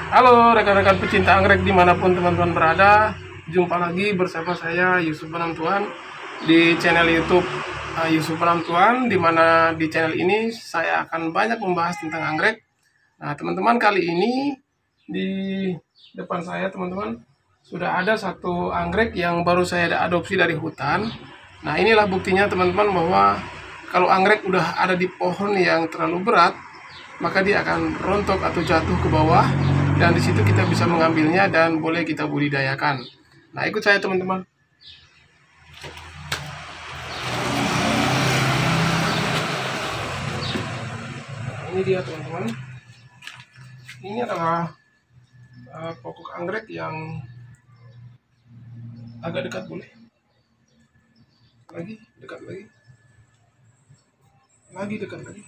Halo rekan-rekan pecinta anggrek dimanapun teman-teman berada. Jumpa lagi bersama saya Yusuf Penamtuan di channel YouTube Yusuf Penamtuan, di mana di channel ini saya akan banyak membahas tentang anggrek. Nah teman-teman, kali ini di depan saya teman-teman sudah ada satu anggrek yang baru saya adopsi dari hutan. Nah inilah buktinya teman-teman bahwa kalau anggrek udah ada di pohon yang terlalu berat, maka dia akan rontok atau jatuh ke bawah, dan di situ kita bisa mengambilnya dan boleh kita budidayakan. Nah, ikut saya teman-teman. Nah, ini dia teman-teman. Ini adalah pokok anggrek yang agak dekat, boleh? Lagi, dekat lagi. Lagi dekat lagi.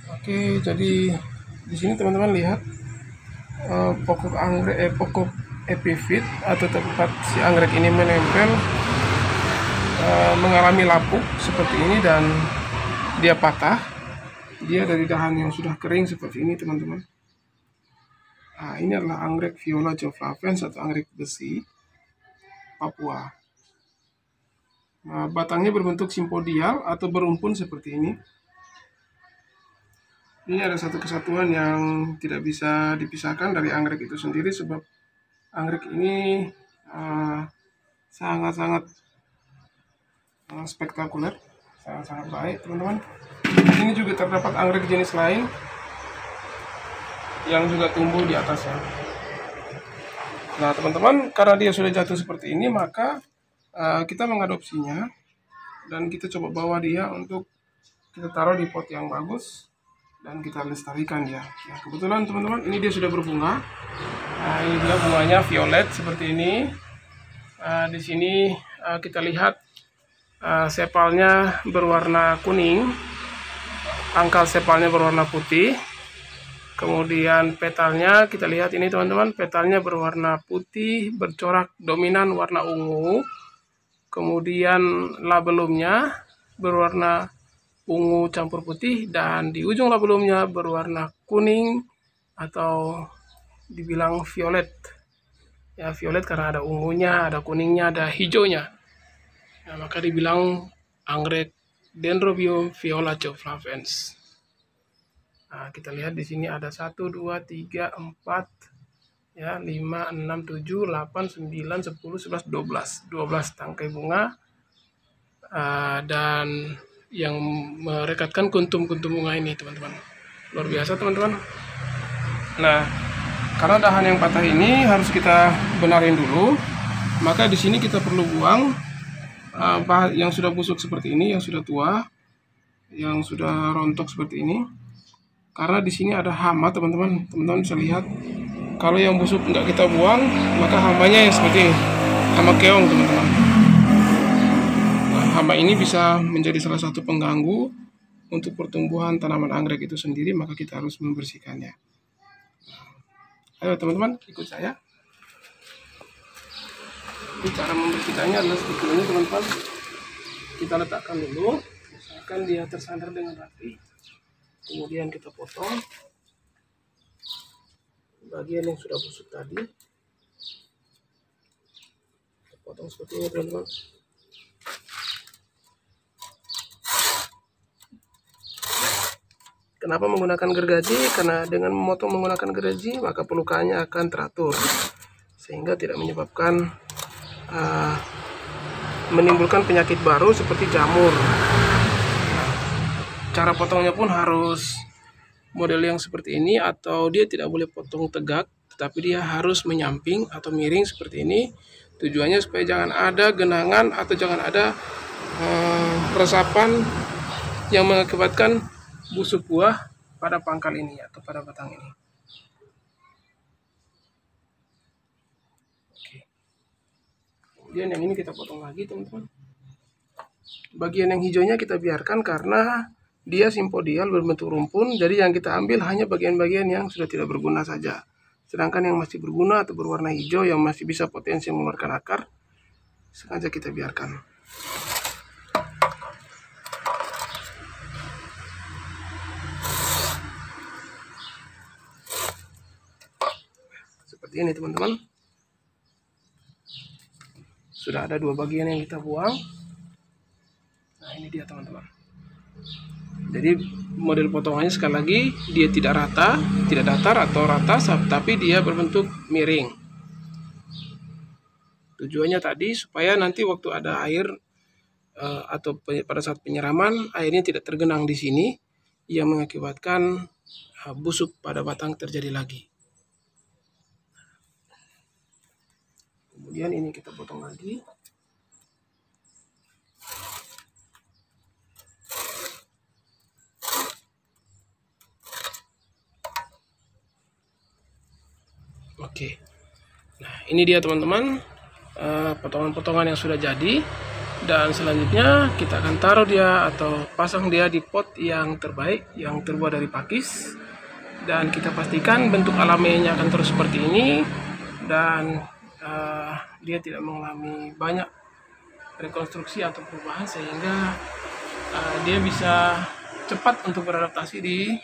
Oke, jadi di sini teman-teman lihat pokok anggrek, pokok epifit atau tempat si anggrek ini menempel mengalami lapuk seperti ini dan dia patah. Dia dari dahan yang sudah kering seperti ini teman-teman. Nah, ini adalah anggrek Viola joflavens atau anggrek besi Papua. Nah, batangnya berbentuk simpodial atau berumpun seperti ini. Ini ada satu kesatuan yang tidak bisa dipisahkan dari anggrek itu sendiri, sebab anggrek ini sangat-sangat spektakuler, sangat-sangat baik teman-teman. Ini juga terdapat anggrek jenis lain yang juga tumbuh di atasnya. Nah teman-teman, karena dia sudah jatuh seperti ini, maka kita mengadopsinya dan kita coba bawa dia untuk kita taruh di pot yang bagus dan kita lestarikan dia. Nah kebetulan teman-teman, ini dia sudah berbunga. Nah ini dia bunganya violet seperti ini. Di sini kita lihat sepalnya berwarna kuning, tangkal sepalnya berwarna putih. Kemudian petalnya kita lihat ini teman-teman, petalnya berwarna putih bercorak dominan warna ungu. Kemudian labelumnya berwarna ungu campur putih, dan di ujung labelumnya berwarna kuning atau dibilang violet. Ya violet karena ada ungunya, ada kuningnya, ada hijaunya. Nah, maka dibilang anggrek Dendrobium viola joflavens. Nah, kita lihat di sini ada 1, 2, 3, 4, ya, 5, 6, 7, 8, 9, 10, 11, 12 tangkai bunga, dan yang merekatkan kuntum-kuntum bunga ini teman-teman. Luar biasa teman-teman. Nah, karena dahan yang patah ini harus kita benarin dulu, maka di sini kita perlu buang yang sudah busuk seperti ini, yang sudah tua, yang sudah rontok seperti ini. Karena di sini ada hama teman-teman. Teman-teman bisa lihat, kalau yang busuk nggak kita buang, maka hamanya yang seperti ini, hama keong teman-teman. Nah, hama ini bisa menjadi salah satu pengganggu untuk pertumbuhan tanaman anggrek itu sendiri, maka kita harus membersihkannya. Ayo teman-teman, ikut saya. Ini cara membersihkannya adalah seperti ini teman-teman. Kita letakkan dulu, misalkan dia tersandar dengan rapi. Kemudian kita potong bagian yang sudah busuk tadi. Kita potong seperti ini teman-teman. Kenapa menggunakan gergaji? Karena dengan memotong menggunakan gergaji, maka pelukannya akan teratur, sehingga tidak menyebabkan menimbulkan penyakit baru seperti jamur. Cara potongnya pun harus model yang seperti ini, atau dia tidak boleh potong tegak, tetapi dia harus menyamping atau miring seperti ini. Tujuannya supaya jangan ada genangan atau jangan ada resapan yang mengakibatkan busuk buah pada pangkal ini atau pada batang ini. Oke. Kemudian yang ini kita potong lagi teman-teman. Bagian yang hijaunya kita biarkan karena dia simpodial berbentuk rumpun, jadi yang kita ambil hanya bagian-bagian yang sudah tidak berguna saja. Sedangkan yang masih berguna atau berwarna hijau yang masih bisa potensi mengeluarkan akar, sengaja kita biarkan. seperti ini teman-teman. Sudah ada 2 bagian yang kita buang. Nah ini dia teman-teman. Jadi model potongannya sekali lagi, dia tidak rata, tidak datar atau rata, tapi dia berbentuk miring. Tujuannya tadi supaya nanti waktu ada air atau pada saat penyiraman, airnya tidak tergenang di sini yang mengakibatkan busuk pada batang terjadi lagi. Kemudian ini kita potong lagi. Oke. Nah, ini dia teman-teman, potongan-potongan yang sudah jadi. Dan selanjutnya kita akan taruh dia atau pasang dia di pot yang terbaik, yang terbuat dari pakis. Dan kita pastikan bentuk alamiahnya akan terus seperti ini. Dan dia tidak mengalami banyak rekonstruksi atau perubahan, sehingga dia bisa cepat untuk beradaptasi di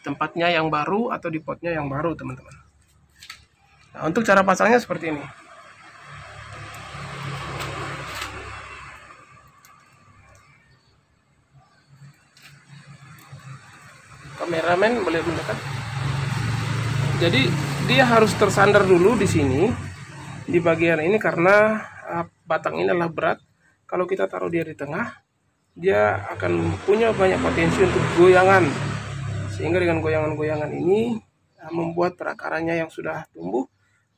tempatnya yang baru atau di potnya yang baru teman-teman. Nah, untuk cara pasangnya seperti ini. Kameramen boleh mendekat. Jadi dia harus tersandar dulu di sini, di bagian ini, karena batang ini adalah berat. Kalau kita taruh dia di tengah, dia akan punya banyak potensi untuk goyangan, sehingga dengan goyangan-goyangan ini membuat perakarannya yang sudah tumbuh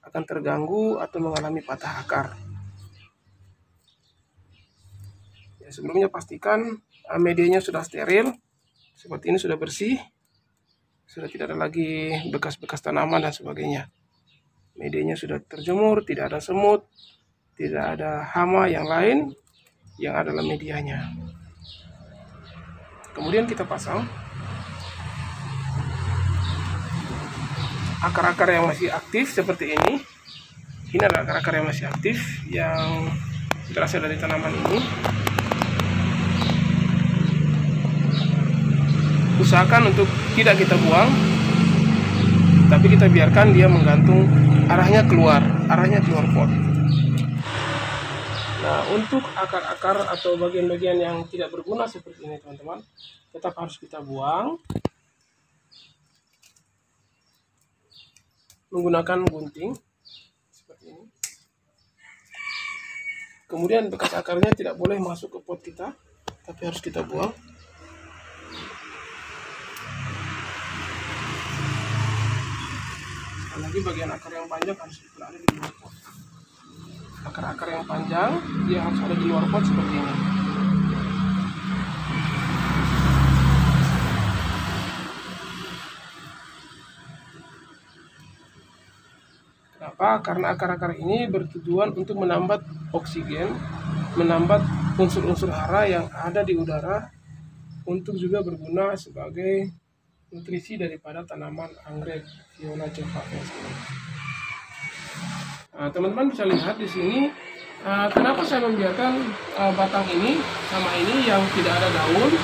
akan terganggu atau mengalami patah akar. Ya, sebelumnya pastikan medianya sudah steril, seperti ini, sudah bersih, sudah tidak ada lagi bekas-bekas tanaman dan sebagainya. Medianya sudah terjemur, tidak ada semut, tidak ada hama yang lain yang ada dalam medianya. Kemudian kita pasang akar-akar yang masih aktif seperti ini. Ini adalah akar-akar yang masih aktif yang berasal dari tanaman ini. Usahakan untuk tidak kita buang, tapi kita biarkan dia menggantung, arahnya keluar pot. Nah, untuk akar-akar atau bagian-bagian yang tidak berguna seperti ini teman-teman, tetap harus kita buang menggunakan gunting seperti ini. Kemudian bekas akarnya tidak boleh masuk ke pot kita, tapi harus kita buang. Lagi bagian akar yang panjang harus berada di luar pot. Akar-akar yang panjang dia harus ada di luar pot seperti ini. Kenapa? Karena akar-akar ini bertujuan untuk menambat oksigen, menambat unsur-unsur hara yang ada di udara, untuk juga berguna sebagai nutrisi daripada tanaman anggrek Viola javaensis. Nah, teman-teman bisa lihat di sini, kenapa saya membiarkan batang ini sama ini yang tidak ada daun,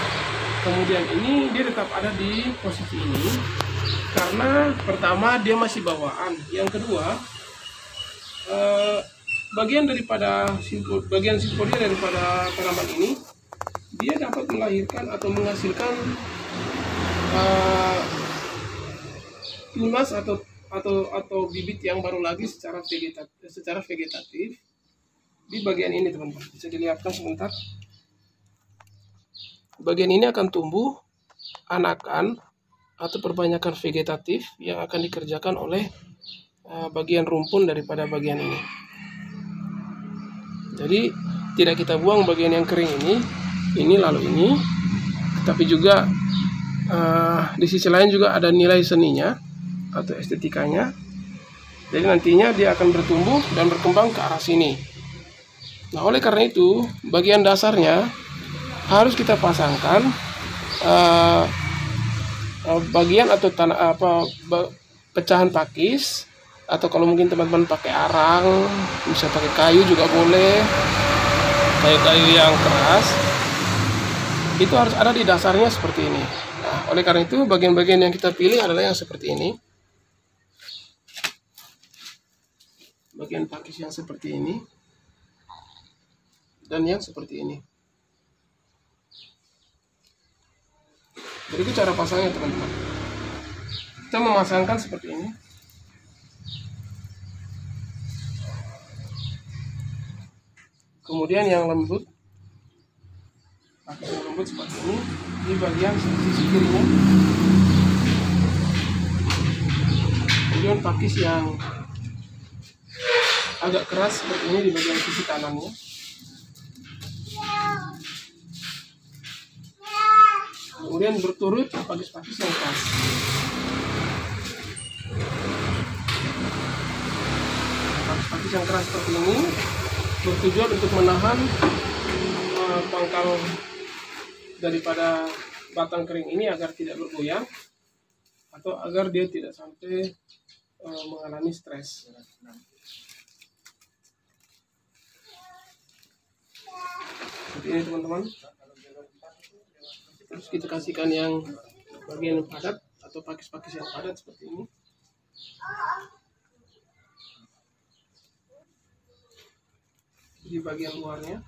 kemudian ini dia tetap ada di posisi ini, karena pertama dia masih bawaan, yang kedua bagian simpodia daripada tanaman ini dia dapat melahirkan atau menghasilkan tunas atau bibit yang baru lagi secara vegetatif di bagian ini teman-teman. Bisa dilihatkan sebentar. Bagian ini akan tumbuh anakan atau perbanyakan vegetatif yang akan dikerjakan oleh bagian rumpun daripada bagian ini. Jadi tidak kita buang bagian yang kering ini lalu ini, tapi juga di sisi lain juga ada nilai seninya atau estetikanya. Jadi nantinya dia akan bertumbuh dan berkembang ke arah sini. Nah, oleh karena itu bagian dasarnya harus kita pasangkan bagian atau pecahan pakis, atau kalau mungkin teman-teman pakai arang, bisa pakai kayu juga boleh, kayu-kayu yang keras, itu harus ada di dasarnya seperti ini. Nah, oleh karena itu bagian-bagian yang kita pilih adalah yang seperti ini. bagian pakis yang seperti ini dan yang seperti ini. Jadi itu cara pasangnya teman-teman. Kita memasangkan seperti ini. Kemudian yang lembut, pakis yang lembut seperti ini di bagian sisi kirinya. Kemudian pakis yang agak keras seperti ini di bagian sisi kanannya. Kemudian berturut pakis-pakis yang keras. Pakis-pakis yang keras seperti ini bertujuan untuk menahan pangkal daripada batang kering ini agar tidak bergoyang atau agar dia tidak sampai mengalami stres. Seperti ini teman-teman. Terus kita kasihkan yang bagian yang padat atau pakis-pakis yang padat seperti ini. Di bagian luarnya.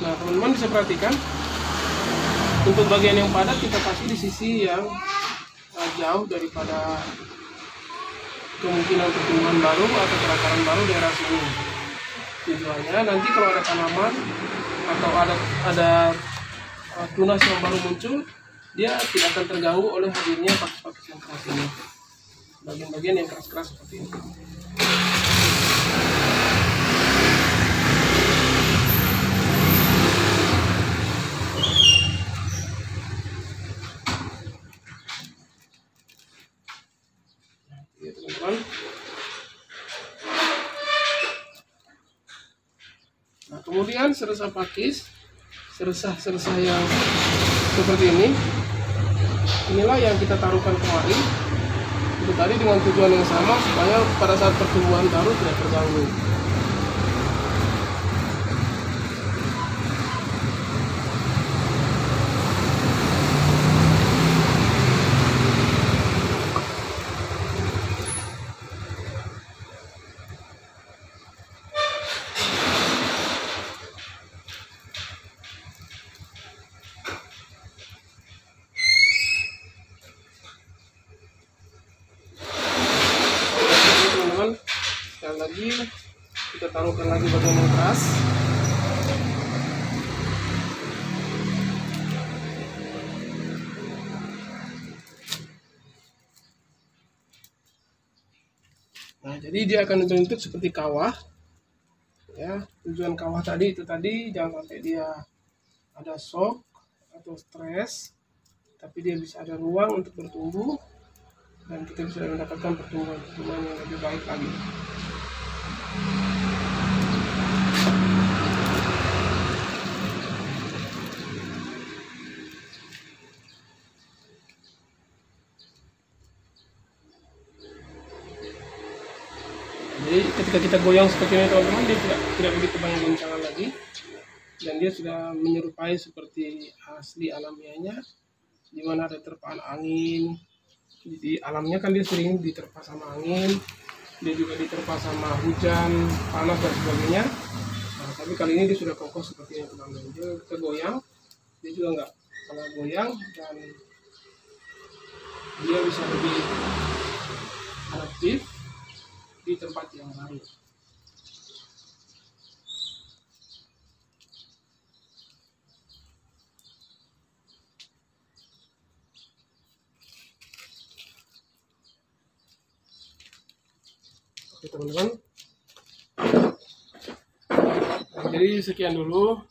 Nah teman-teman bisa perhatikan, untuk bagian yang padat kita kasih di sisi yang jauh daripada kemungkinan pertumbuhan baru atau perakaran baru daerah sini. Tujuannya nanti kalau ada tanaman atau ada tunas yang baru muncul, dia tidak akan terganggu oleh hadirnya pakis-pakis yang keras ini. Bagian-bagian yang keras-keras seperti ini. Nah, kemudian seresah pakis, seresah yang seperti ini, inilah yang kita taruhkan kemari. Itu tadi dengan tujuan yang sama supaya pada saat pertumbuhan baru tidak terganggu. Sekali lagi kita taruhkan lagi bagian yang keras. Nah, jadi dia akan membentuk seperti kawah. Ya, tujuan kawah tadi jangan sampai dia ada shock atau stres, tapi dia bisa ada ruang untuk bertumbuh dan kita bisa mendapatkan pertumbuhan yang lebih baik lagi. Jadi ketika kita goyang seperti ini teman-teman, dia tidak begitu banyak goncangan lagi dan dia sudah menyerupai seperti asli alamiahnya, di mana ada terpaan angin. Di alamnya kan dia sering diterpa sama angin, dia juga diterpa sama hujan, panas dan sebagainya. Nah, tapi kali ini dia sudah kokoh seperti ini teman-teman. Dia kita goyang, dia juga nggak pernah goyang dan dia bisa lebih adaptif di tempat yang baru. Oke teman-teman, jadi sekian dulu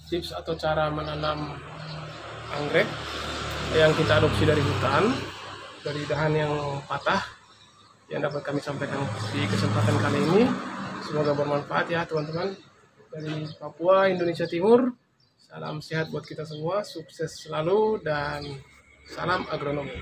tips atau cara menanam anggrek yang kita adopsi dari hutan, dari dahan yang patah, yang dapat kami sampaikan di kesempatan kali ini. Semoga bermanfaat ya teman-teman. Dari Papua, Indonesia Timur, salam sehat buat kita semua, sukses selalu dan salam agronomi.